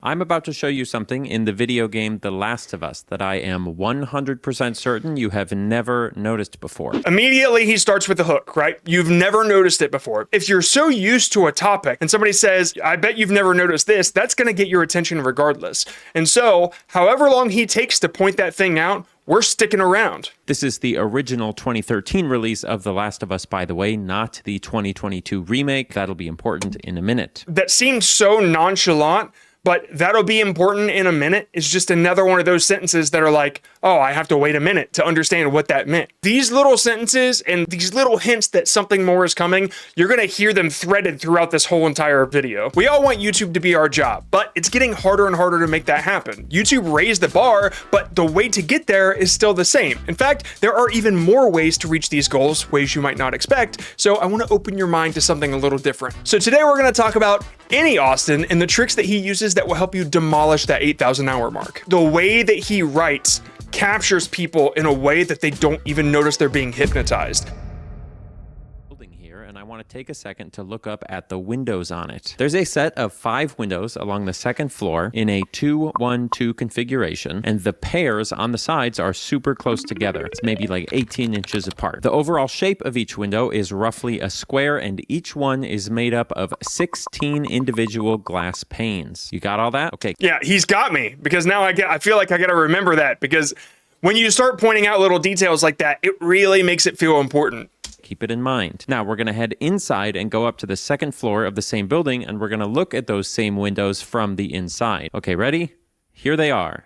I'm about to show you something in the video game The Last of Us that I am 100% certain you have never noticed before. Immediately, he starts with the hook, right? You've never noticed it before. If you're so used to a topic and somebody says, I bet you've never noticed this, that's going to get your attention regardless. And so, however long he takes to point that thing out, we're sticking around. This is the original 2013 release of The Last of Us, by the way, not the 2022 remake. That'll be important in a minute. That seems so nonchalant, but that'll be important in a minute. It's just another one of those sentences that are like, oh, I have to wait a minute to understand what that meant. These little sentences and these little hints that something more is coming, you're going to hear them threaded throughout this whole entire video. We all want YouTube to be our job, but it's getting harder and harder to make that happen. YouTube raised the bar, but the way to get there is still the same. In fact, there are even more ways to reach these goals, ways you might not expect. So I want to open your mind to something a little different. So today we're going to talk about any Austin and the tricks that he uses that will help you demolish that 8,000 hour mark. The way that he writes captures people in a way that they don't even notice they're being hypnotized. And I want to take a second to look up at the windows on it. There's a set of 5 windows along the second floor in a 2-1-2 configuration, and the pairs on the sides are super close together. It's maybe like 18 inches apart. The overall shape of each window is roughly a square, and each one is made up of 16 individual glass panes. You got all that? Okay. Yeah, he's got me, because now I feel like I got to remember that, because when you start pointing out little details like that, it really makes it feel important. Keep it in mind. Now we're going to head inside and go up to the second floor of the same building, and we're going to look at those same windows from the inside. Okay, ready? Here they are.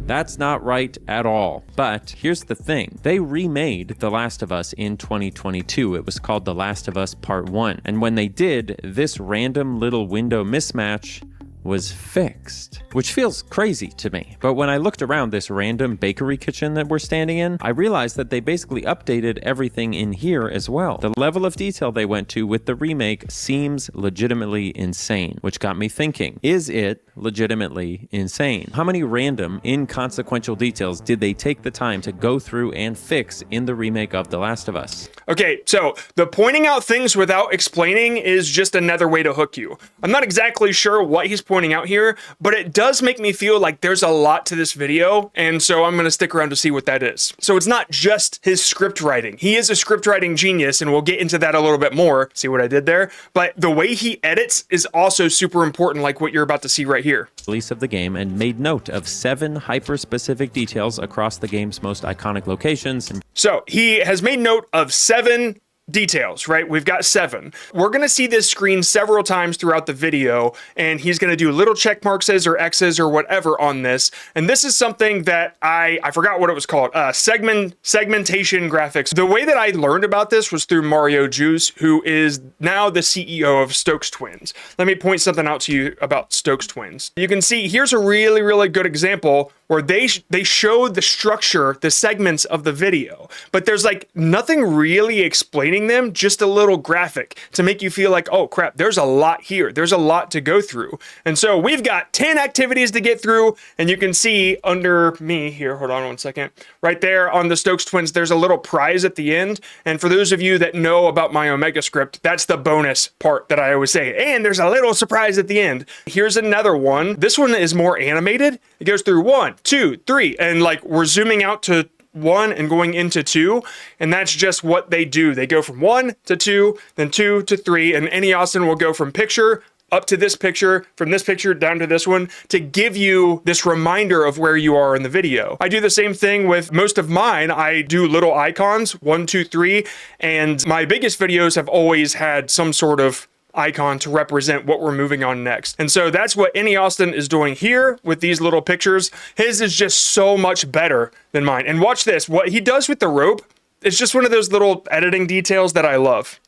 That's not right at all. But here's the thing. They remade The Last of Us in 2022. It was called The Last of Us Part 1. And when they did, this random little window mismatch was fixed, which feels crazy to me. But when I looked around this random bakery kitchen that we're standing in, I realized that they basically updated everything in here as well. The level of detail they went to with the remake seems legitimately insane, which got me thinking, is it legitimately insane? How many random, inconsequential details did they take the time to go through and fix in the remake of The Last of Us? Okay, so the pointing out things without explaining is just another way to hook you. I'm not exactly sure what he's pointing out here, but it does make me feel like there's a lot to this video, and so I'm going to stick around to see what that is. So it's not just his script writing. He is a script writing genius, and we'll get into that a little bit more. See what I did there? But the way he edits is also super important, like what you're about to see right here. Release of the game, and made note of 7 hyper-specific details across the game's most iconic locations. So he has made note of 7 details, right? We've got 7. We're going to see this screen several times throughout the video, and he's going to do little check marks or X's or whatever on this. And this is something that I forgot what it was called, segmentation graphics. The way that I learned about this was through Mario Juice, who is now the CEO of Stokes Twins. Let me point something out to you about Stokes Twins. You can see here's a really, really good example where they show the structure, the segments of the video, but there's like nothing really explaining them, just a little graphic to make you feel like, oh crap, there's a lot here. There's a lot to go through. And so we've got 10 activities to get through, and you can see under me here, hold on one second, right there on the Stokes Twins, there's a little prize at the end. And for those of you that know about my Omega script, that's the bonus part that I always say. And there's a little surprise at the end. Here's another one. This one is more animated. It goes through 1, 2, 3, and like we're zooming out to 1 and going into 2, and that's just what they do. They go from 1 to 2, then 2 to 3, and any Austin will go from picture up to this picture, from this picture down to this one, to give you this reminder of where you are in the video. I do the same thing with most of mine. I do little icons, 1, 2, 3, and my biggest videos have always had some sort of icon to represent what we're moving on next. And so that's what any Austin is doing here with these little pictures. His is just so much better than mine. And watch this, what he does with the rope, it's just one of those little editing details that I love.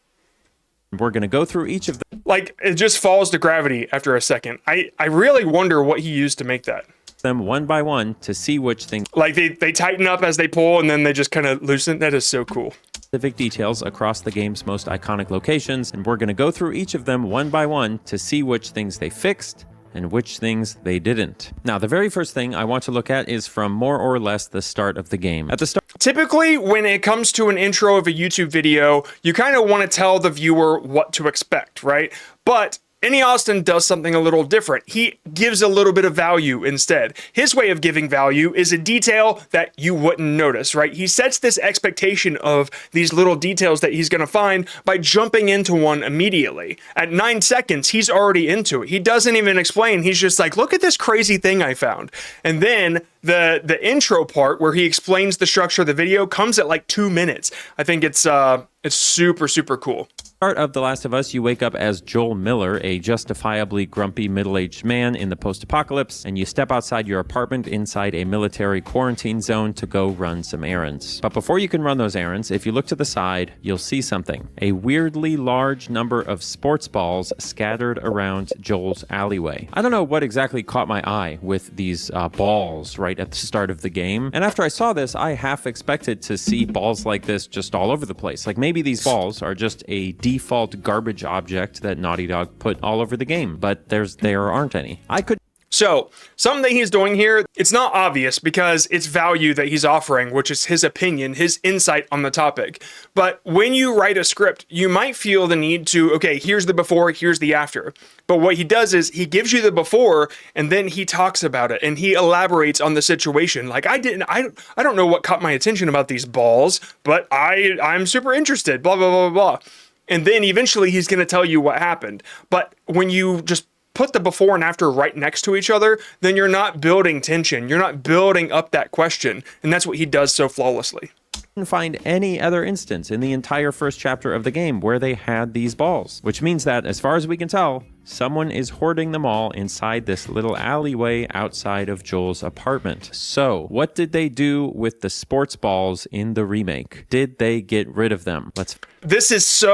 We're going to go through each of them. Like, it just falls to gravity after a second. I really wonder what he used to make that. Them one by one to see which things. Like they tighten up as they pull, and then they just kind of loosen. That is so cool. Specific details across the game's most iconic locations, and we're going to go through each of them one by one to see which things they fixed and which things they didn't. Now, the very first thing I want to look at is from more or less the start of the game. At the start, typically, when it comes to an intro of a YouTube video, you kind of want to tell the viewer what to expect, right? But Annie Austin does something a little different. He gives a little bit of value instead. His way of giving value is a detail that you wouldn't notice, right? He sets this expectation of these little details that he's going to find by jumping into one immediately. At 9 seconds, he's already into it. He doesn't even explain. He's just like, look at this crazy thing I found. And then the intro part where he explains the structure of the video comes at like 2 minutes. I think it's super, super cool. Start of The Last of Us, you wake up as Joel Miller, a justifiably grumpy middle-aged man in the post-apocalypse, and you step outside your apartment inside a military quarantine zone to go run some errands. But before you can run those errands, if you look to the side, you'll see something. A weirdly large number of sports balls scattered around Joel's alleyway. I don't know what exactly caught my eye with these balls right at the start of the game, and after I saw this, I half expected to see balls like this just all over the place. Like maybe these balls are just a default garbage object that Naughty Dog put all over the game, but there aren't any. So, something that he's doing here, it's not obvious because it's value that he's offering, which is his opinion, his insight on the topic. But when you write a script, you might feel the need to, okay, here's the before, here's the after. But what he does is he gives you the before and then he talks about it and he elaborates on the situation. Like I don't know what caught my attention about these balls, but I'm super interested, blah, blah, blah, blah. And then eventually he's going to tell you what happened. But when you just put the before and after right next to each other, then you're not building tension. You're not building up that question. And that's what he does so flawlessly. Find any other instance in the entire first chapter of the game where they had these balls, which means that, as far as we can tell, someone is hoarding them all inside this little alleyway outside of Joel's apartment. So, what did they do with the sports balls in the remake? Did they get rid of them? This is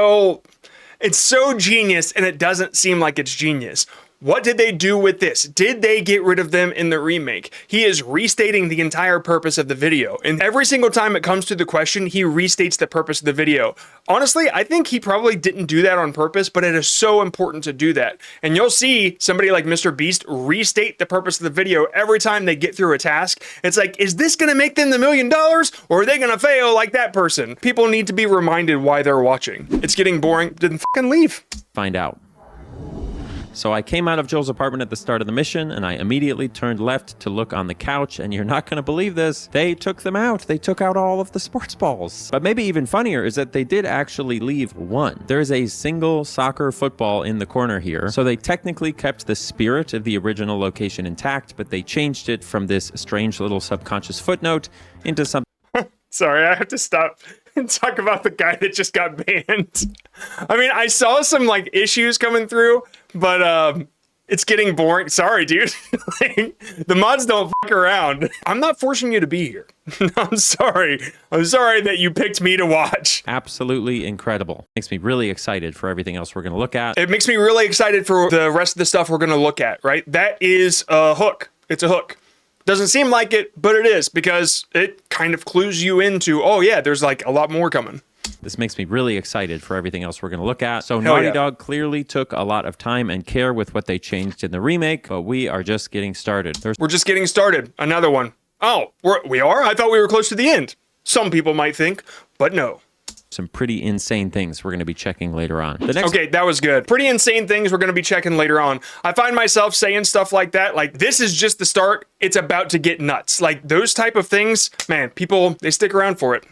it's so genius, and it doesn't seem like it's genius. What did they do with this? Did they get rid of them in the remake? He is restating the entire purpose of the video. And every single time it comes to the question, he restates the purpose of the video. Honestly, I think he probably didn't do that on purpose, but it is so important to do that. And you'll see somebody like Mr. Beast restate the purpose of the video every time they get through a task. It's like, is this going to make them the $1 million or are they going to fail like that person? People need to be reminded why they're watching. It's getting boring. Didn't fucking leave. Find out. So I came out of Joel's apartment at the start of the mission, and I immediately turned left to look on the couch, and you're not going to believe this. They took them out. They took out all of the sports balls. But maybe even funnier is that they did actually leave one. There's a single soccer football in the corner here, so they technically kept the spirit of the original location intact, but they changed it from this strange little subconscious footnote into something. Sorry, I have to stop and talk about the guy that just got banned. I mean, I saw some like issues coming through, but it's getting boring. Sorry, dude. Like, the mods don't fuck around. I'm not forcing you to be here. I'm sorry. I'm sorry that you picked me to watch. Absolutely incredible. Makes me really excited for everything else we're going to look at. It makes me really excited for the rest of the stuff we're going to look at, right? That is a hook. It's a hook. Doesn't seem like it, but it is, because it kind of clues you into, oh yeah, there's like a lot more coming. This makes me really excited for everything else we're going to look at. So Naughty Dog clearly took a lot of time and care with what they changed in the remake, but we are just getting started. We're just getting started. Another one. Oh, we are? I thought we were close to the end. Some people might think, but no. Some pretty insane things we're going to be checking later on. Okay, that was good. Pretty insane things we're going to be checking later on. I find myself saying stuff like that, like this is just the start. It's about to get nuts. Like those type of things, man, people, they stick around for it.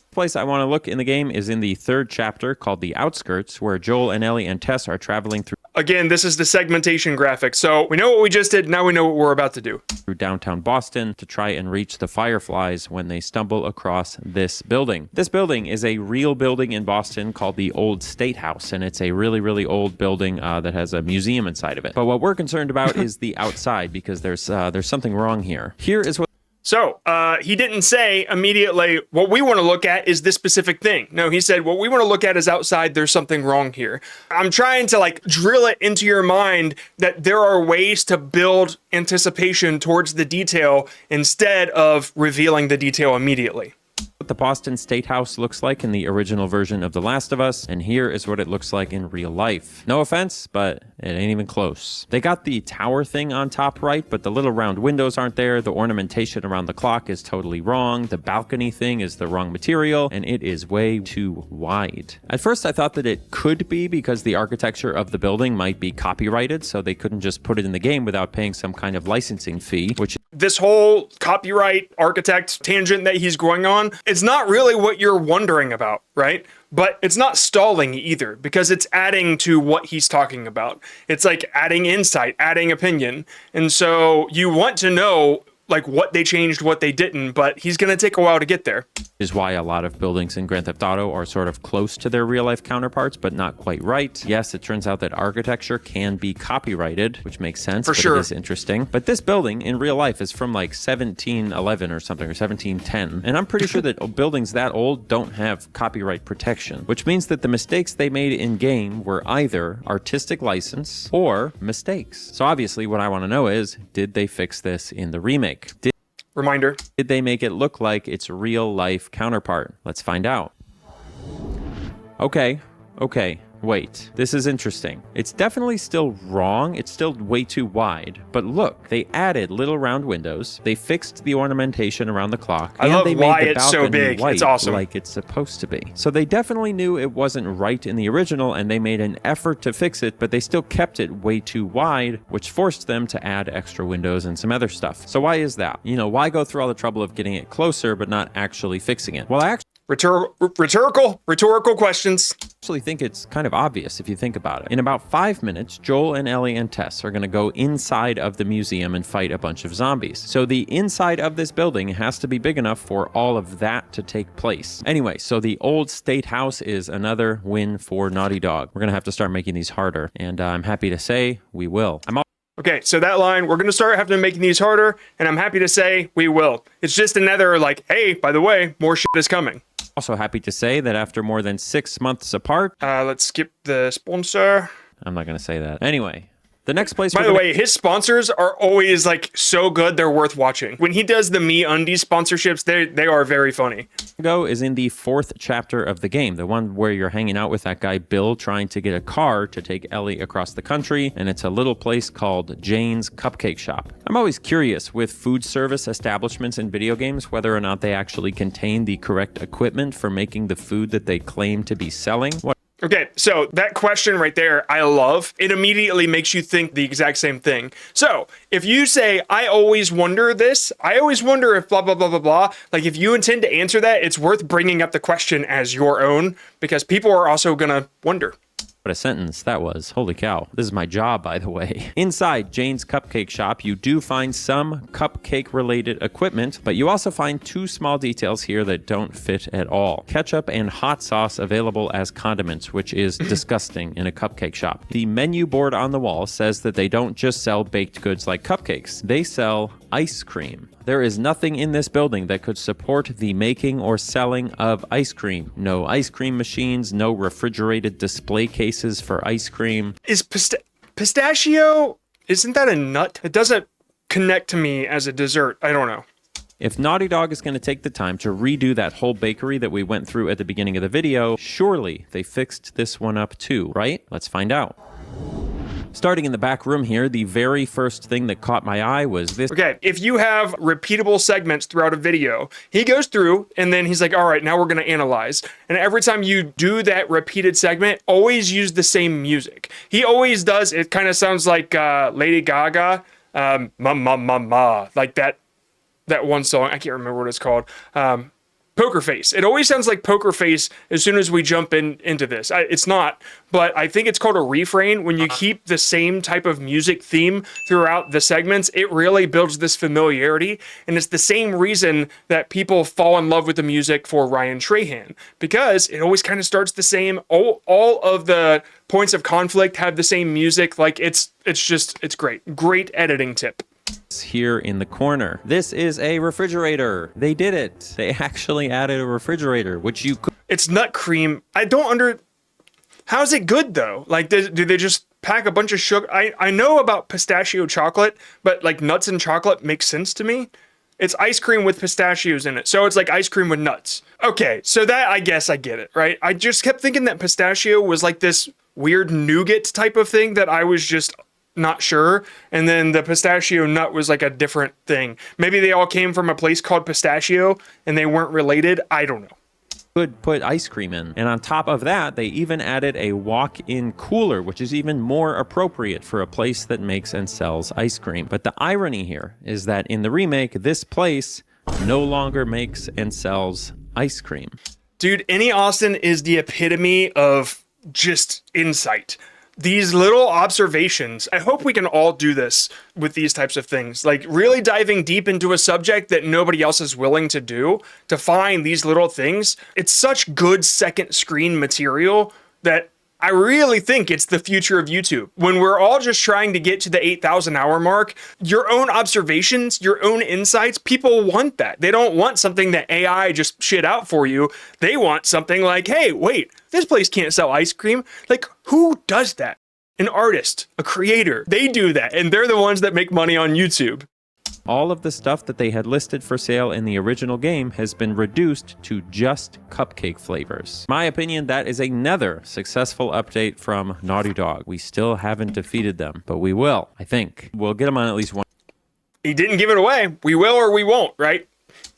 Place I want to look in the game is in the third chapter called The Outskirts, where Joel and Ellie and Tess are traveling through. Again, this is the segmentation graphic. So we know what we just did. Now we know what we're about to do. Through downtown Boston to try and reach the Fireflies when they stumble across this building. This building is a real building in Boston called the Old State House, and it's a really, really old building that has a museum inside of it. But what we're concerned about is the outside, because there's something wrong here. Here is what. So, he didn't say immediately, what we want to look at is this specific thing. No, he said, what we want to look at is outside, there's something wrong here. I'm trying to like drill it into your mind that there are ways to build anticipation towards the detail instead of revealing the detail immediately. what the Boston State House looks like in the original version of The Last of Us, and here is what it looks like in real life. No offense, but it ain't even close. They got the tower thing on top right, but the little round windows aren't there, the ornamentation around the clock is totally wrong, the balcony thing is the wrong material, and it is way too wide. At first I thought that it could be because the architecture of the building might be copyrighted, so they couldn't just put it in the game without paying some kind of licensing fee, which this whole copyright architect tangent that he's going on, it's not really what you're wondering about, right? But it's not stalling either, because it's adding to what he's talking about. It's like adding insight, adding opinion. And so you want to know like what they changed, what they didn't, but he's going to take a while to get there. is why a lot of buildings in Grand Theft Auto are sort of close to their real life counterparts, but not quite right. Yes, it turns out that architecture can be copyrighted, which makes sense. For sure. It is interesting. But this building in real life is from like 1711 or something, or 1710. And I'm pretty sure that buildings that old don't have copyright protection, which means that the mistakes they made in game were either artistic license or mistakes. So obviously what I want to know is, did they fix this in the remake? Reminder. Did they make it look like its real life counterpart? Let's find out. Okay, wait. This is interesting. It's definitely still wrong. It's still way too wide. But look, they added little round windows. They fixed the ornamentation around the clock. I love they why made the it's so balcony big. white, It's awesome. like it's supposed to be. So they definitely knew it wasn't right in the original, and they made an effort to fix it, but they still kept it way too wide, which forced them to add extra windows and some other stuff. So why is that? You know, why go through all the trouble of getting it closer, but not actually fixing it? Well, I Rhetorical questions. actually think it's kind of obvious if you think about it. In about 5 minutes, Joel and Ellie and Tess are going to go inside of the museum and fight a bunch of zombies. So the inside of this building has to be big enough for all of that to take place. Anyway, so the old state house is another win for Naughty Dog. We're going to have to start making these harder, and I'm happy to say we will. Okay, so that line, we're going to start having to make these harder, and I'm happy to say we will. It's just another like, hey, by the way, more shit is coming. Also happy to say that after more than 6 months apart, Let's skip the sponsor. I'm not going to say that. Anyway, the next place By the way, his sponsors are always like so good, they're worth watching. When he does the MeUndies sponsorships, they are very funny. Go is in the 4th chapter of the game, the one where you're hanging out with that guy Bill trying to get a car to take Ellie across the country, and it's a little place called Jane's Cupcake Shop. I'm always curious with food service establishments in video games whether or not they actually contain the correct equipment for making the food that they claim to be selling. Okay, so that question right there, I love. It immediately makes you think the exact same thing. So if you say, I always wonder this, I always wonder if blah, blah, blah, blah, blah, like if you intend to answer that, it's worth bringing up the question as your own, because people are also gonna wonder. What a sentence that was. Holy cow. This is my job, by the way. Inside Jane's Cupcake Shop, you do find some cupcake-related equipment, but you also find 2 small details here that don't fit at all. Ketchup and hot sauce available as condiments, which is disgusting in a cupcake shop. The menu board on the wall says that they don't just sell baked goods like cupcakes. They sell ice cream. There is nothing in this building that could support the making or selling of ice cream. No ice cream machines, no refrigerated display cases for ice cream. Is pistachio, isn't that a nut? It doesn't connect to me as a dessert. I don't know. If Naughty Dog is going to take the time to redo that whole bakery that we went through at the beginning of the video, surely they fixed this one up too, right? Let's find out. Starting in the back room here, the very first thing that caught my eye was this. Okay, if you have repeatable segments throughout a video, he goes through and then he's like, all right, now we're going to analyze. And every time you do that repeated segment, always use the same music. He always does. It kind of sounds like Lady Gaga, ma, ma, ma, ma, like that one song. I can't remember what it's called. Poker Face. It always sounds like Poker Face as soon as we jump into this. It's not, but I think it's called a refrain. When you keep the same type of music theme throughout the segments, it really builds this familiarity. And it's the same reason that people fall in love with the music for Ryan Trahan, because it always kind of starts the same. All of the points of conflict have the same music. Like it's great. Great editing tip. Here in the corner. This is a refrigerator. They did it. They actually added a refrigerator, which you could. It's nut cream. How's it good though? Like, do they just pack a bunch of sugar? I know about pistachio chocolate, but like nuts and chocolate makes sense to me. It's ice cream with pistachios in it. So it's like ice cream with nuts. Okay, so that, I guess I get it, right? I just kept thinking that pistachio was like this weird nougat type of thing that I was just not sure. And then the pistachio nut was like a different thing. Maybe they all came from a place called Pistachio and they weren't related. I don't know. Could put ice cream in. And on top of that, they even added a walk-in cooler, which is even more appropriate for a place that makes and sells ice cream. But the irony here is that in the remake, this place no longer makes and sells ice cream. Dude, Any Austin is the epitome of just insight. These little observations, I hope we can all do this with these types of things. Like really diving deep into a subject that nobody else is willing to do, to find these little things. It's such good second screen material that I really think it's the future of YouTube. When we're all just trying to get to the 8,000 hour mark, your own observations, your own insights, people want that. They don't want something that AI just shit out for you. They want something like, hey, wait, this place can't sell ice cream. Like, who does that? An artist, a creator, they do that. And they're the ones that make money on YouTube. All of the stuff that they had listed for sale in the original game has been reduced to just cupcake flavors. In my opinion, that is another successful update from Naughty Dog. We still haven't defeated them, but we will, I think. We'll get them on at least one He didn't give it away. We will or we won't, right?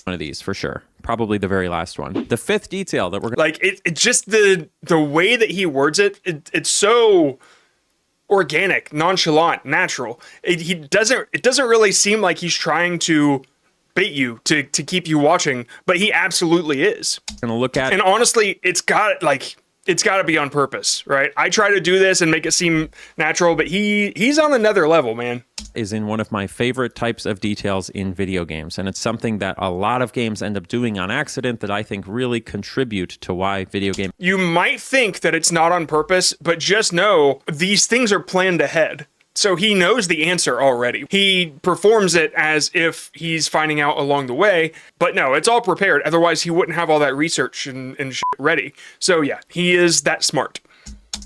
of these for sure. Probably the very last one. The fifth detail that we're gonna... Like, it just the way that he words it's so organic, nonchalant, natural. It doesn't really seem like he's trying to bait you to keep you watching, but he absolutely is. Gonna look at, and honestly, it's got to be on purpose, right? I try to do this and make it seem natural, but he's on another level, man. Is in one of my favorite types of details in video games, and it's something that a lot of games end up doing on accident that I think really contribute to why video game... You might think that it's not on purpose, but just know these things are planned ahead. So he knows the answer already. He performs it as if he's finding out along the way, but no, it's all prepared. Otherwise, he wouldn't have all that research and shit ready. So yeah, he is that smart.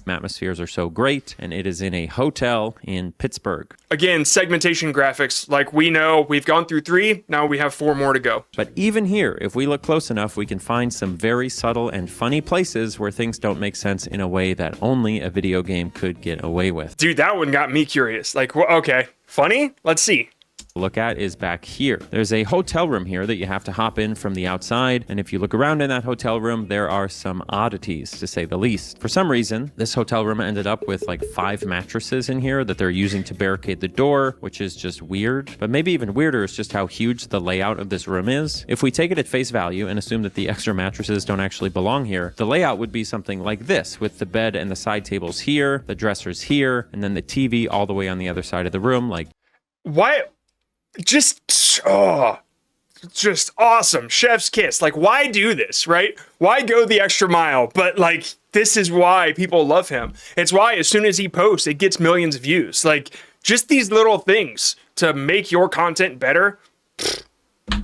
Atmospheres are so great, and it is in a hotel in Pittsburgh. Again, segmentation graphics, like we know, we've gone through 3, now we have 4 more to go. But even here, if we look close enough, we can find some very subtle and funny places where things don't make sense in a way that only a video game could get away with. Dude, that one got me curious. Like, okay, funny? Let's see. Look at is back here. There's a hotel room here that you have to hop in from the outside, and if you look around in that hotel room, there are some oddities, to say the least. For some reason, this hotel room ended up with like 5 mattresses in here that they're using to barricade the door, which is just weird. But maybe even weirder is just how huge the layout of this room is. If we take it at face value and assume that the extra mattresses don't actually belong here, the layout would be something like this, with the bed and the side tables here, the dressers here, and then the TV all the way on the other side of the room. Like, why? Just awesome. Chef's kiss. Like, why do this, right? Why go the extra mile? But like, this is why people love him. It's why as soon as he posts, it gets millions of views. Like, just these little things to make your content better.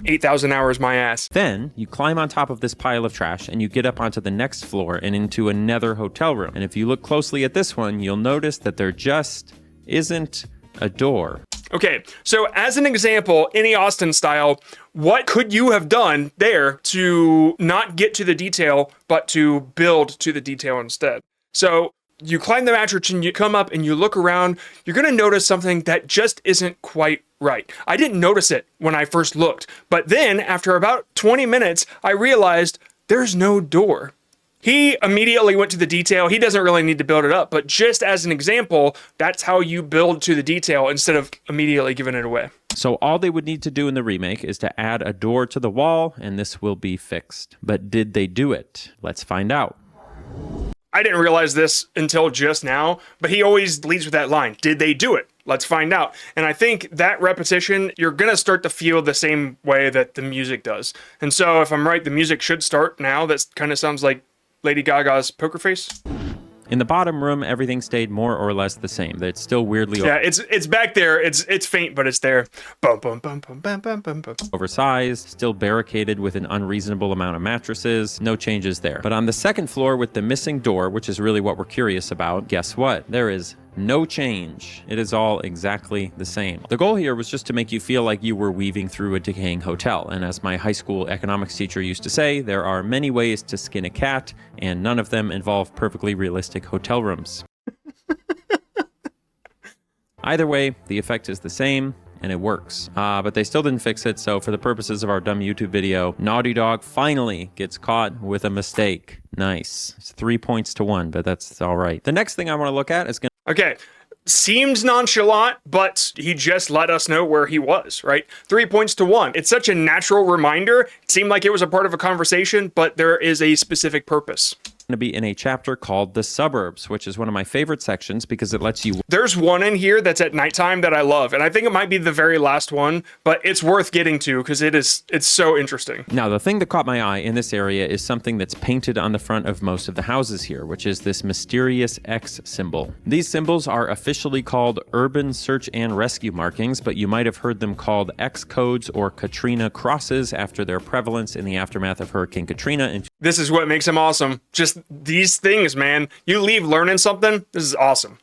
8,000 hours my ass. Then you climb on top of this pile of trash and you get up onto the next floor and into another hotel room. And if you look closely at this one, you'll notice that there just isn't a door. Okay, so as an example, Any Austin style, what could you have done there to not get to the detail, but to build to the detail instead? So you climb the mattress and you come up and you look around, you're gonna notice something that just isn't quite right. I didn't notice it when I first looked, but then after about 20 minutes, I realized there's no door. He immediately went to the detail. He doesn't really need to build it up, but just as an example, that's how you build to the detail instead of immediately giving it away. So all they would need to do in the remake is to add a door to the wall, and this will be fixed. But did they do it? Let's find out. I didn't realize this until just now, but he always leads with that line. Did they do it? Let's find out. And I think that repetition, you're going to start to feel the same way that the music does. And so if I'm right, the music should start now. That kind of sounds like Lady Gaga's Poker Face. In the bottom room, everything stayed more or less the same. It's still weirdly it's back there. It's faint, but it's there. Bum, bum, bum, bum, bum, bum, bum, bum. Oversized, still barricaded with an unreasonable amount of mattresses. No changes there. But on the second floor with the missing door, which is really what we're curious about, guess what? There is No change. It is all exactly the same. The goal here was just to make you feel like you were weaving through a decaying hotel. And as my high school economics teacher used to say, there are many ways to skin a cat, and none of them involve perfectly realistic hotel rooms. Either way, the effect is the same, and it works. But they still didn't fix it, so for the purposes of our dumb YouTube video, Naughty Dog finally gets caught with a mistake. Nice. It's 3 points to 1, but that's all right. The next thing I want to look at is going to... Okay, seems nonchalant, but he just let us know where he was, right? 3 points to 1. It's such a natural reminder. It seemed like it was a part of a conversation, but there is a specific purpose. To be in a chapter called The Suburbs, which is one of my favorite sections because it lets you... There's one in here that's at nighttime that I love, and I think it might be the very last one, but it's worth getting to because it's so interesting. Now, the thing that caught my eye in this area is something that's painted on the front of most of the houses here, which is this mysterious X symbol. These symbols are officially called urban search and rescue markings, but you might have heard them called X codes or Katrina crosses after their prevalence in the aftermath of Hurricane Katrina in... This is what makes them awesome. Just these things, man. You leave learning something. This is awesome.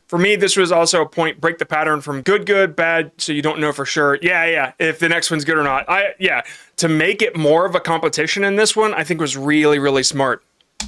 For me, this was also a point, break the pattern from good, bad, so you don't know for sure. Yeah, if the next one's good or not. To make it more of a competition in this one, I think was really, really smart.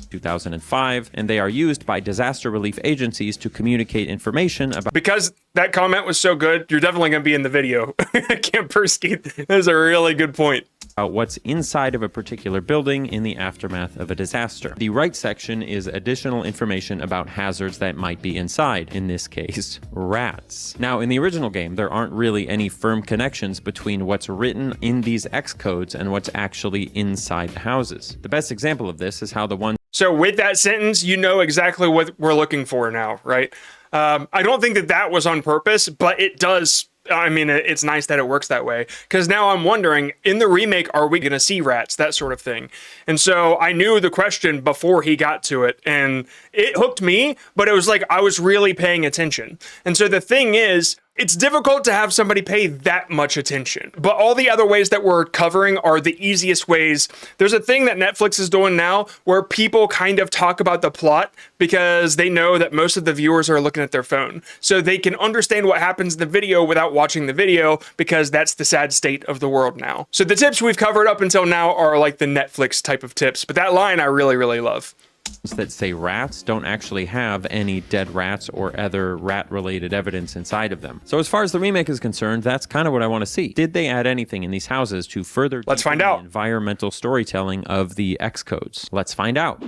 2005, and they are used by disaster relief agencies to communicate information about... Because that comment was so good, you're definitely going to be in the video. Camp Persky, that is a really good point. What's inside of a particular building in the aftermath of a disaster. The right section is additional information about hazards that might be inside, in this case, rats. Now, in the original game, there aren't really any firm connections between what's written in these X codes and what's actually inside the houses. The best example of this is how the one... So with that sentence, you know exactly what we're looking for now, right? I don't think that was on purpose, but it does... I mean, it's nice that it works that way, because now I'm wondering, in the remake, are we going to see rats, that sort of thing? And so I knew the question before he got to it, and it hooked me, but it was like I was really paying attention. And so the thing is, it's difficult to have somebody pay that much attention, but all the other ways that we're covering are the easiest ways. There's a thing that Netflix is doing now where people kind of talk about the plot because they know that most of the viewers are looking at their phone. So they can understand what happens in the video without watching the video because that's the sad state of the world now. So the tips we've covered up until now are like the Netflix type of tips, but that line I really, really love. That say rats don't actually have any dead rats or other rat-related evidence inside of them. So as far as the remake is concerned, that's kind of what I want to see. Did they add anything in these houses to further Let's find out. The environmental storytelling of the X codes? Let's find out.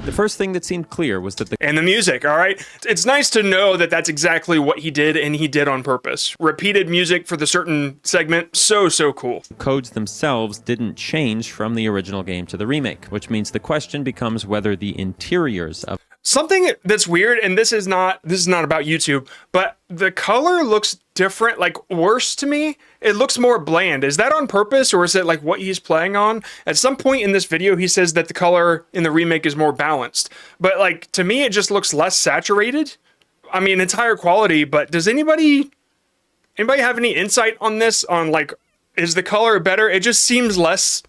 The first thing that seemed clear was that and the music, all right? It's nice to know that that's exactly what he did, and he did on purpose. Repeated music for the certain segment, so cool. Codes themselves didn't change from the original game to the remake, which means the question becomes whether the interiors of... Something that's weird, and this is not about YouTube, but the color looks different, like worse to me. It looks more bland. Is that on purpose, or is it like what he's playing on? At some point in this video, he says that the color in the remake is more balanced, but like to me, it just looks less saturated. I mean, it's higher quality, but does anybody have any insight on this? On like, is the color better? It just seems less.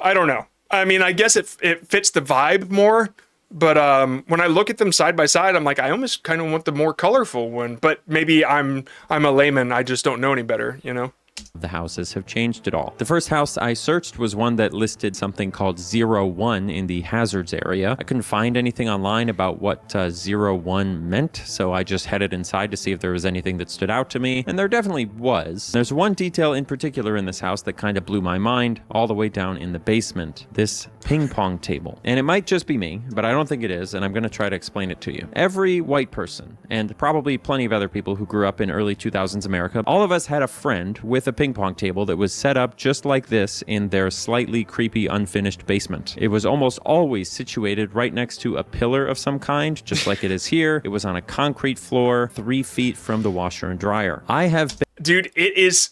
I don't know. I mean, I guess it fits the vibe more. But when I look at them side by side, I'm like, I almost kind of want the more colorful one. But maybe I'm a layman. I just don't know any better, you know? The houses have changed at all. The first house I searched was one that listed something called 01 in the hazards area. I couldn't find anything online about what 01 meant, so I just headed inside to see if there was anything that stood out to me, and there definitely was. There's one detail in particular in this house that kind of blew my mind, all the way down in the basement. This ping pong table. And it might just be me, but I don't think it is, and I'm going to try to explain it to you. Every white person, and probably plenty of other people who grew up in early 2000s America, all of us had a friend with a ping pong table that was set up just like this in their slightly creepy unfinished basement. It was almost always situated right next to a pillar of some kind, just like it is here. It was on a concrete floor 3 feet from the washer and dryer. I have been... Dude, it is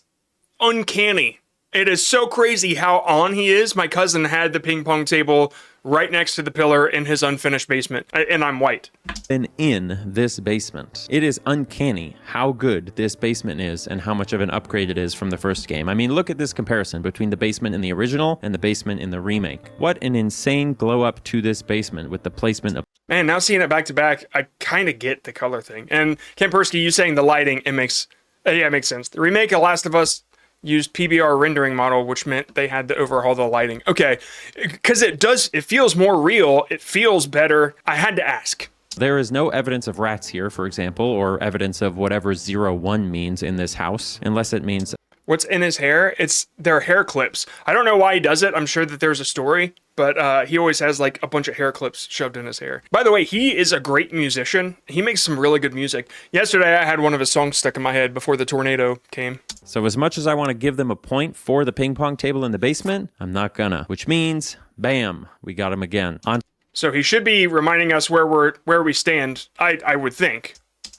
uncanny. It is so crazy how on he is. My cousin had the ping pong table right next to the pillar in his unfinished basement, and I'm white. And in this basement, it is uncanny how good this basement is and how much of an upgrade it is from the first game. I mean, look at this comparison between the basement in the original and the basement in the remake. What an insane glow up to this basement with the placement of... Man, now seeing it back to back, I kind of get the color thing. And Ken Persky, you saying the lighting, it makes sense. The remake of Last of Us used PBR rendering model, which meant they had to overhaul the lighting. Okay, because it feels more real. It feels better. I had to ask. There is no evidence of rats here, for example, or evidence of whatever 01 means in this house, unless it means... What's in his hair? It's their hair clips. I don't know why he does it. I'm sure that there's a story, but he always has like a bunch of hair clips shoved in his hair. By the way, he is a great musician. He makes some really good music. Yesterday, I had one of his songs stuck in my head before the tornado came. So as much as I want to give them a point for the ping pong table in the basement, I'm not gonna. Which means, bam, we got him again. On So he should be reminding us where we stand, I would think.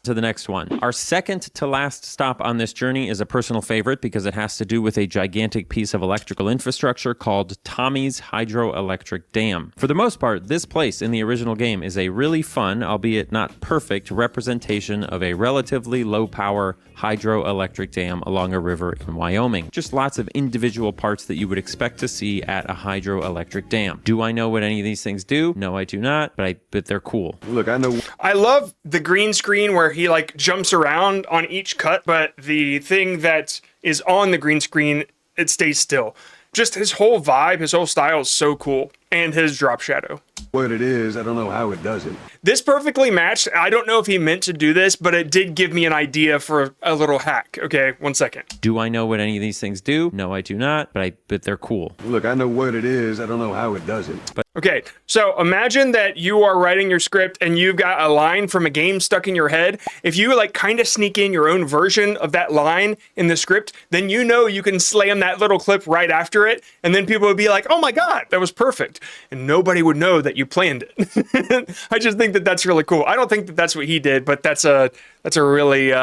to the next one. Our second to last stop on this journey is a personal favorite because it has to do with a gigantic piece of electrical infrastructure called Tommy's Hydroelectric Dam. For the most part, this place in the original game is a really fun, albeit not perfect, representation of a relatively low-power hydroelectric dam along a river in Wyoming. Just lots of individual parts that you would expect to see at a hydroelectric dam. Do I know what any of these things do? No, I do not, but they're cool. Look, I know. I love the green screen where he like jumps around on each cut, but the thing that is on the green screen, it stays still. Just his whole vibe, his whole style is so cool. And his drop shadow. What it is, I don't know how it does it. This perfectly matched. I don't know if he meant to do this, but it did give me an idea for a little hack. Okay, 1 second. Do I know what any of these things do? No, I do not, but they're cool. Look, I know what it is, I don't know how it does it. Okay, so imagine that you are writing your script and you've got a line from a game stuck in your head. If you like kind of sneak in your own version of that line in the script, then you know you can slam that little clip right after it, and then people would be like, oh my God, that was perfect. And nobody would know that you planned it. I just think that that's really cool. I don't think that that's what he did, but that's a really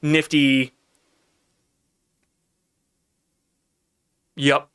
nifty. Yup.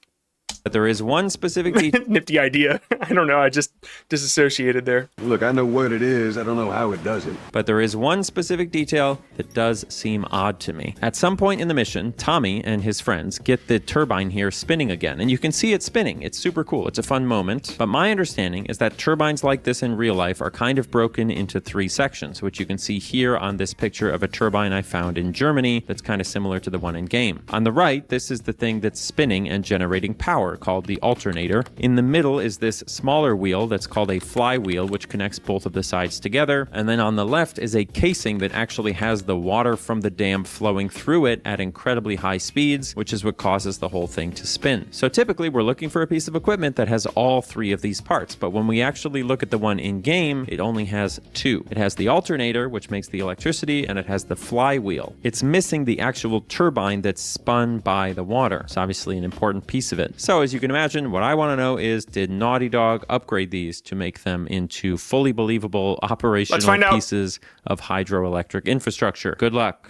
But there is one specific detail. Nifty idea. I don't know. I just disassociated there. Look, I know what it is, I don't know how it does it. But there is one specific detail that does seem odd to me. At some point in the mission, Tommy and his friends get the turbine here spinning again, and you can see it spinning. It's super cool. It's a fun moment. But my understanding is that turbines like this in real life are kind of broken into 3 sections, which you can see here on this picture of a turbine I found in Germany that's kind of similar to the one in game. On the right, this is the thing that's spinning and generating power, called the alternator. In the middle is this smaller wheel that's called a flywheel, which connects both of the sides together. And then on the left is a casing that actually has the water from the dam flowing through it at incredibly high speeds, which is what causes the whole thing to spin. So typically we're looking for a piece of equipment that has all 3 of these parts, but when we actually look at the one in game, it only has 2. It has the alternator, which makes the electricity, and it has the flywheel. It's missing the actual turbine that's spun by the water. It's obviously an important piece of it. So as you can imagine, what I want to know is, did Naughty Dog upgrade these to make them into fully believable operational pieces of hydroelectric infrastructure? Good luck.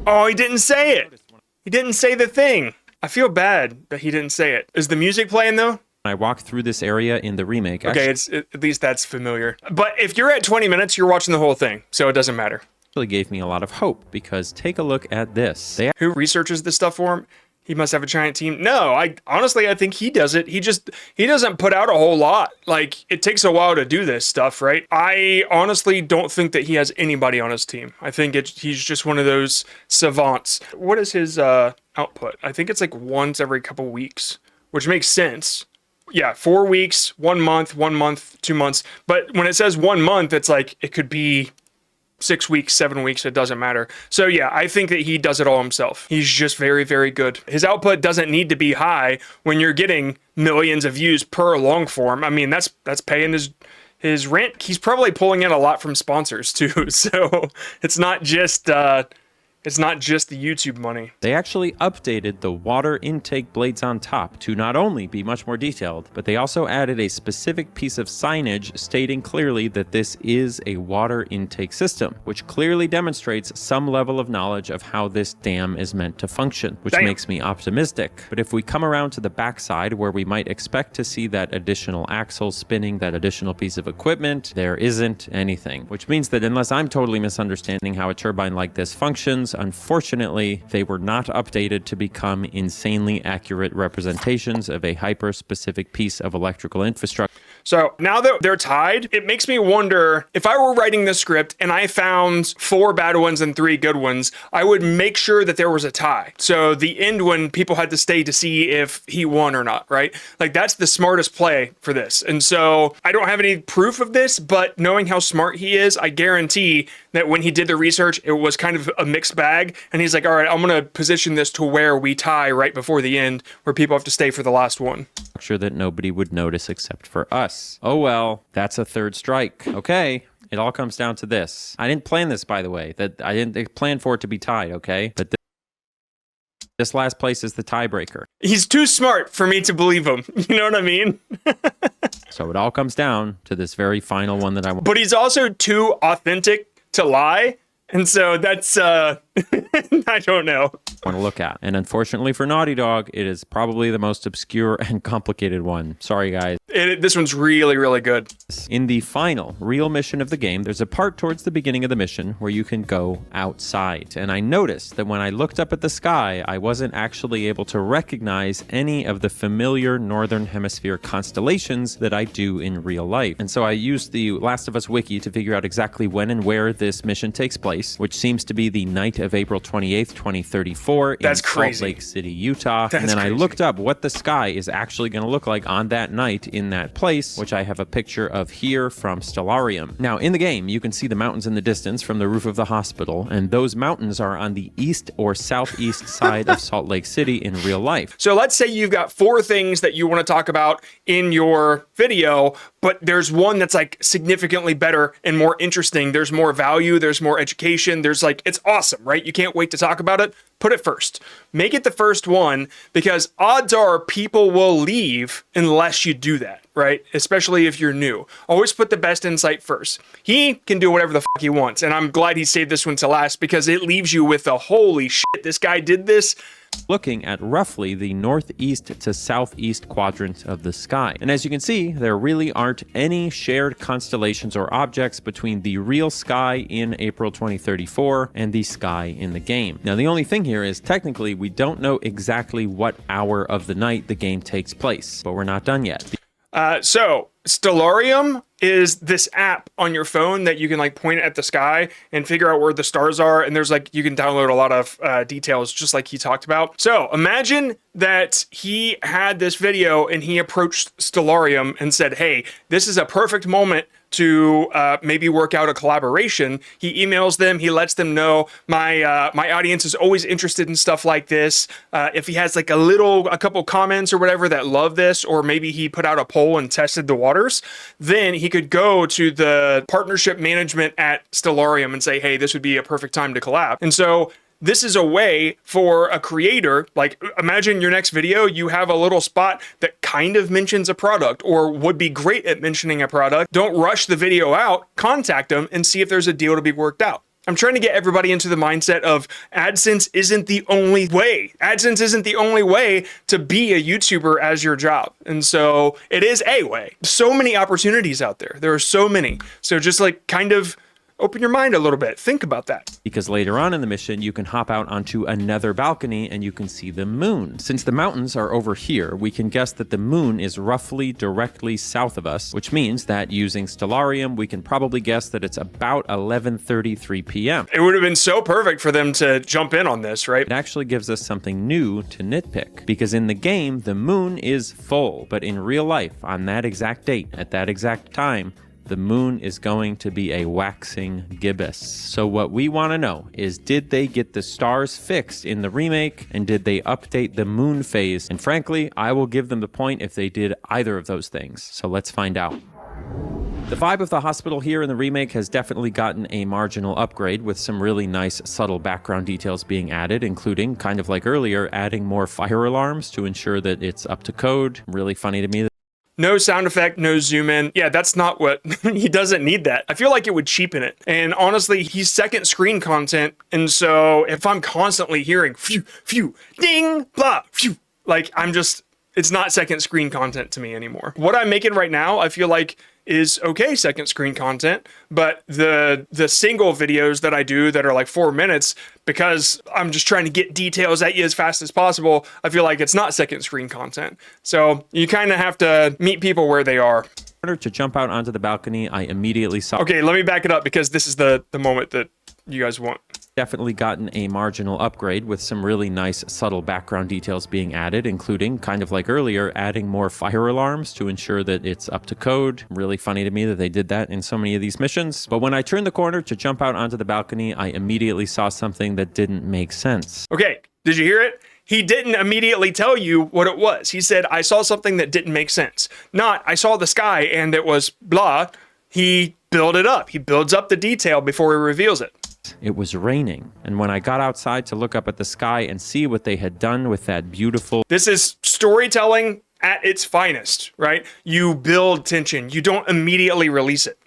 Oh, he didn't say it. He didn't say the thing. I feel bad that he didn't say it. Is the music playing though? I walked through this area in the remake. Okay, at least that's familiar. But if you're at 20 minutes, you're watching the whole thing, so it doesn't matter. Actually gave me a lot of hope because take a look at this. Who researches this stuff for him? He must have a giant team. No, I think he does it. He doesn't put out a whole lot. Like, it takes a while to do this stuff, right? I honestly don't think that he has anybody on his team. I think he's just one of those savants. What is his output? I think it's like once every couple weeks, which makes sense. Yeah, 4 weeks, 1 month, 1 month, 2 months. But when it says 1 month, it's like it could be 6 weeks, 7 weeks, it doesn't matter. So yeah, I think that he does it all himself. He's just very, very good. His output doesn't need to be high when you're getting millions of views per long form. I mean, that's paying his rent. He's probably pulling in a lot from sponsors too. So it's not just It's not just the YouTube money. They actually updated the water intake blades on top to not only be much more detailed, but they also added a specific piece of signage stating clearly that this is a water intake system, which clearly demonstrates some level of knowledge of how this dam is meant to function, which makes me optimistic. But if we come around to the backside where we might expect to see that additional axle spinning, that additional piece of equipment, there isn't anything, which means that unless I'm totally misunderstanding how a turbine like this functions, unfortunately, they were not updated to become insanely accurate representations of a hyper-specific piece of electrical infrastructure. So now that they're tied, it makes me wonder, if I were writing this script and I found 4 bad ones and 3 good ones, I would make sure that there was a tie. So the end one, people had to stay to see if he won or not, right? Like, that's the smartest play for this. And so I don't have any proof of this, but knowing how smart he is, I guarantee that when he did the research, it was kind of a mixed bag. And he's like, all right, I'm going to position this to where we tie right before the end, where people have to stay for the last one. That nobody would notice except for us. Oh well, that's a third strike. Okay. It all comes down to this. I didn't plan this, by the way. That I didn't plan for it to be tied, okay? But this last place is the tiebreaker. He's too smart for me to believe him. You know what I mean? So it all comes down to this very final one that I want. But he's also too authentic to lie. And so that's, I don't know. Want to look at. And unfortunately for Naughty Dog, it is probably the most obscure and complicated one. Sorry, guys. This one's really, really good. In the final real mission of the game, there's a part towards the beginning of the mission where you can go outside. And I noticed that when I looked up at the sky, I wasn't actually able to recognize any of the familiar Northern Hemisphere constellations that I do in real life. And so I used the Last of Us wiki to figure out exactly when and where this mission takes place, which seems to be the night of April 28th, 2034 in Salt Lake City, Utah. And then I looked up what the sky is actually going to look like on that night in that place, which I have a picture of here from Stellarium. Now, in the game, you can see the mountains in the distance from the roof of the hospital, and those mountains are on the east or southeast side of Salt Lake City in real life. So let's say you've got 4 things that you want to talk about in your video, but there's one that's like significantly better and more interesting. There's more value, there's more education, there's like, it's awesome, right? You can't wait to talk about it. Put it first. Make it the first one, because odds are people will leave unless you do that, right? Especially if you're new. Always put the best insight first. He can do whatever the fuck he wants, and I'm glad he saved this one to last, because it leaves you with a holy shit, this guy did this. Looking at roughly the northeast to southeast quadrant of the sky. And as you can see, there really aren't any shared constellations or objects between the real sky in April 2034 and the sky in the game. Now, the only thing here is technically we don't know exactly what hour of the night the game takes place, but we're not done yet. So Stellarium is this app on your phone that you can like point at the sky and figure out where the stars are. And there's like, you can download a lot of details just like he talked about. So imagine that he had this video and he approached Stellarium and said, hey, this is a perfect moment to maybe work out a collaboration. He emails them, he lets them know my audience is always interested in stuff like this. If he has like a couple comments or whatever that love this, or maybe he put out a poll and tested the waters, then he could go to the partnership management at Stellarium and say, hey, this would be a perfect time to collab. And so this is a way for a creator, like imagine your next video, you have a little spot that kind of mentions a product or would be great at mentioning a product. Don't rush the video out, contact them and see if there's a deal to be worked out. I'm trying to get everybody into the mindset of AdSense isn't the only way. AdSense isn't the only way to be a YouTuber as your job. And so it is a way. So many opportunities out there. There are so many. So just like kind of open your mind a little bit. Think about that. Because later on in the mission, you can hop out onto another balcony and you can see the moon. Since the mountains are over here, we can guess that the moon is roughly directly south of us, which means that using Stellarium, we can probably guess that it's about 11:33 p.m. It would have been so perfect for them to jump in on this, right? It actually gives us something new to nitpick, because in the game, the moon is full, but in real life, on that exact date, at that exact time, the moon is going to be a waxing gibbous. So what we want to know is, did they get the stars fixed in the remake, and did they update the moon phase? And frankly, I will give them the point if they did either of those things. So let's find out. The vibe of the hospital here in the remake has definitely gotten a marginal upgrade, with some really nice subtle background details being added, including, kind of like earlier, adding more fire alarms to ensure that it's up to code. Really funny to me. No sound effect, no zoom in. Yeah, that's not what, he doesn't need that. I feel like it would cheapen it. And honestly, he's second screen content. And so if I'm constantly hearing phew, phew, ding, blah, phew, like it's not second screen content to me anymore. What I'm making right now, I feel like is okay second screen content, but the single videos that I do that are like 4 minutes, because I'm just trying to get details at you as fast as possible, I feel like it's not second screen content. So you kind of have to meet people where they are. To jump out onto the balcony, I immediately saw... Okay, let me back it up because this is the moment that you guys want. Definitely gotten a marginal upgrade, with some really nice subtle background details being added, including, kind of like earlier, adding more fire alarms to ensure that it's up to code. Really funny to me that they did that in so many of these missions. But when I turned the corner to jump out onto the balcony, I immediately saw something that didn't make sense. Okay, did you hear it? He didn't immediately tell you what it was. He said, I saw something that didn't make sense. Not, I saw the sky and it was blah. He built it up. He builds up the detail before he reveals it. It was raining, and when I got outside to look up at the sky and see what they had done with that beautiful... This is storytelling at its finest, right? You build tension. You don't immediately release it.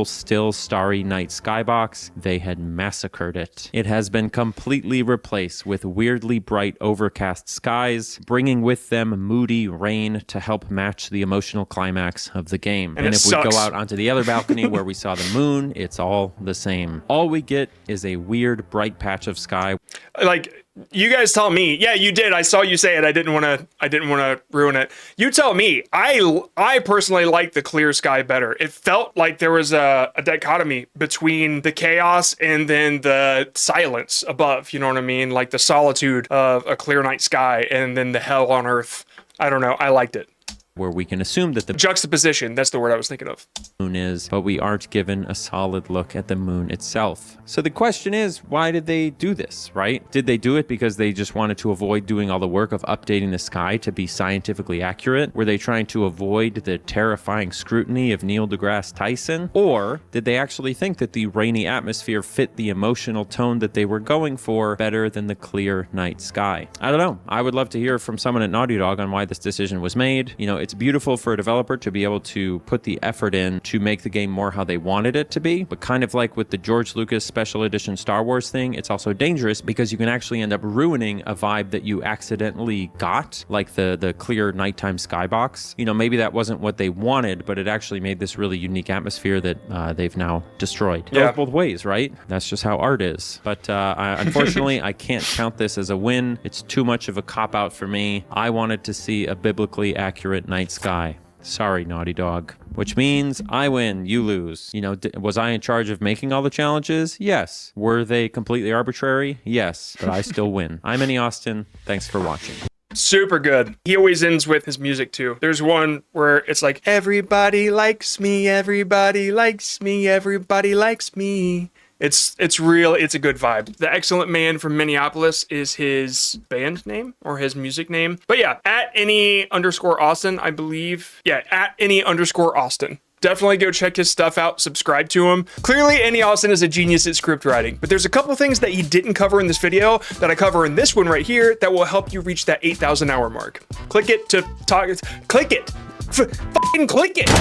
Still starry night skybox, they had massacred it. It has been completely replaced with weirdly bright overcast skies, bringing with them moody rain to help match the emotional climax of the game. And if we go out onto the other balcony where we saw the moon, it's all the same. All we get is a weird bright patch of sky. Like, you guys tell me. Yeah, you did. I saw you say it. I didn't want to ruin it. You tell me. I personally like the clear sky better. It felt like there was a dichotomy between the chaos and then the silence above. You know what I mean? Like the solitude of a clear night sky and then the hell on earth. I don't know. I liked it. Where we can assume that the juxtaposition, that's the word I was thinking of, moon is, but we aren't given a solid look at the moon itself. So the question is, why did they do this, right? Did they do it because they just wanted to avoid doing all the work of updating the sky to be scientifically accurate? Were they trying to avoid the terrifying scrutiny of Neil deGrasse Tyson? Or did they actually think that the rainy atmosphere fit the emotional tone that they were going for better than the clear night sky? I don't know. I would love to hear from someone at Naughty Dog on why this decision was made. You know, it's beautiful for a developer to be able to put the effort in to make the game more how they wanted it to be, but kind of like with the George Lucas special edition Star Wars thing, it's also dangerous because you can actually end up ruining a vibe that you accidentally got, like the clear nighttime skybox. You know, maybe that wasn't what they wanted, but it actually made this really unique atmosphere that they've now destroyed. It goes both ways, right? That's just how art is. But unfortunately, I can't count this as a win. It's too much of a cop-out for me. I wanted to see a biblically accurate night sky. Sorry, Naughty Dog. Which means I win, you lose. You know, was I in charge of making all the challenges? Yes. Were they completely arbitrary? Yes. But I still win. I'm Annie Austin. Thanks for watching. Super good. He always ends with his music too. There's one where it's like, everybody likes me, everybody likes me, everybody likes me. It's a good vibe. The Excellent Man from Minneapolis is his band name or his music name. But yeah, at @any_Austin, I believe. Yeah, at @any_Austin. Definitely go check his stuff out, subscribe to him. Clearly, Annie Austin is a genius at script writing, but there's a couple things that he didn't cover in this video that I cover in this one right here that will help you reach that 8,000 hour mark. Click it to talk, click it, fucking click it.